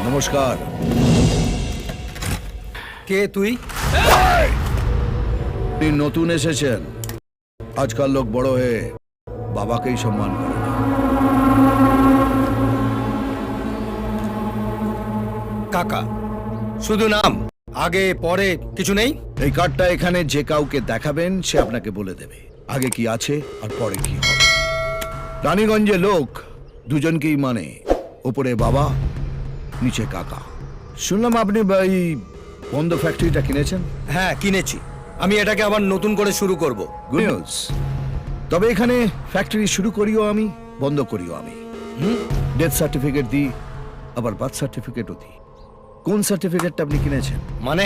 নমস্কার। কে তুই? আপনি নতুন এসেছেন। আজকাল লোক বড় হয়ে বাবাকেই সম্মান করে না। কাকা, শুধু নাম, আগে পরে কিছু নেই? এই কার্ডটা এখানে যে কাউকে দেখাবেন সে আপনাকে বলে দেবে আগে কি আছে আর পরে কি হবে। রানীগঞ্জে লোক দুজনকেই মানে, ওপরে বাবা, নিচে কাকা। শুনলাম আপনি এই বন্ধ ফ্যাক্টরিটা কিনেছেন। হ্যাঁ, কিনেছি। আমি এটাকে আবার নতুন করে শুরু করব। Good news. তবে এখানে ফ্যাক্টরি শুরু করিও আমি, বন্ধ করিও আমি। ডেথ সার্টিফিকেট দিই, আবার বার্থ সার্টিফিকেটও দিই। কোন সার্টিফিকেটটা আপনি কিনেছেন? মানে?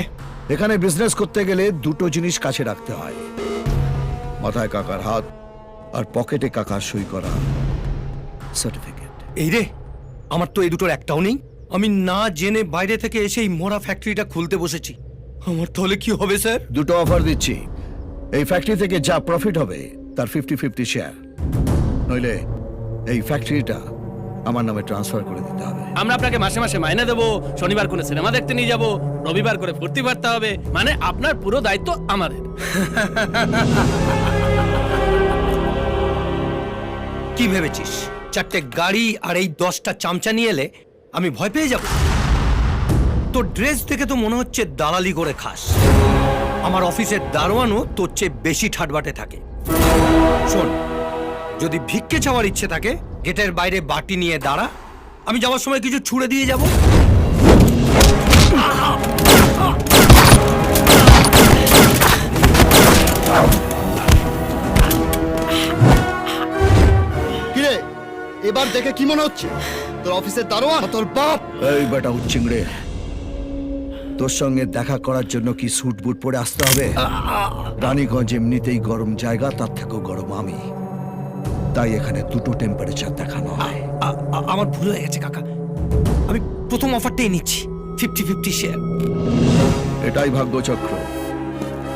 এখানে বিজনেস করতে গেলে দুটো জিনিস কাছে রাখতে হয়, মাথায় কাকার হাত আর পকেটে কাকার সই করা সার্টিফিকেট। এই রে, আমার তো এই দুটোর একটাও নেই। আমি না জেনে বাইরে থেকে এসে এই মরা ফ্যাক্টরিটা খুলতে বসেছি। আমার তাহলে কি হবে স্যার? দুটো অফার দিচ্ছি। এই ফ্যাক্টরি থেকে যা প্রফিট হবে তার 50-50 শেয়ার, নইলে এই ফ্যাক্টরিটা আমার নামে ট্রান্সফার করে দিতে হবে। আমরা আপনাকে মাসে মাসে মাইনে দেবো, শনিবার করে সিনেমা দেখতে নিয়ে যাব, রবিবার করে ফুর্তি পারতে হবে, মানে আপনার পুরো দায়িত্ব আমাদের। কি ভেবেছিস, 4টে গাড়ি আর এই 10টা চামচা নিয়ে এলে আমি ভয় পেয়ে যাব? তোর ড্রেস দেখে তো মনে হচ্ছে দালালি করে খাস। আমার অফিসের দারোয়ানও তোর চেয়ে বেশি ঠাটবাটে থাকে। শোন, যদি ভিক্ষে চাওয়ার ইচ্ছে থাকে গেটের বাইরে বাটি নিয়ে দাঁড়া, আমি যাওয়ার সময় কিছু ছুঁড়ে দিয়ে যাব। কিরে, এবার দেখে কি মনে হচ্ছে? তোর অফিসের দারোয়ান তোর বাপ? এই বেটা উচ্চিংড়ে, তোর সঙ্গে দেখা করার জন্য কি স্যুট বুট পরে আসতে হবে? রানীগঞ্জ এমনিতেই গরম জায়গা, তার থেকেও গরম আমি, তাই এখানে দুটো টেম্পারেচার দেখানো হয়। আমার ভুল হয়ে গেছে কাকা, আমি প্রথম অফারটাই নিচ্ছি, 50-50 শেয়ার। এটাই ভাগ্যচক্র।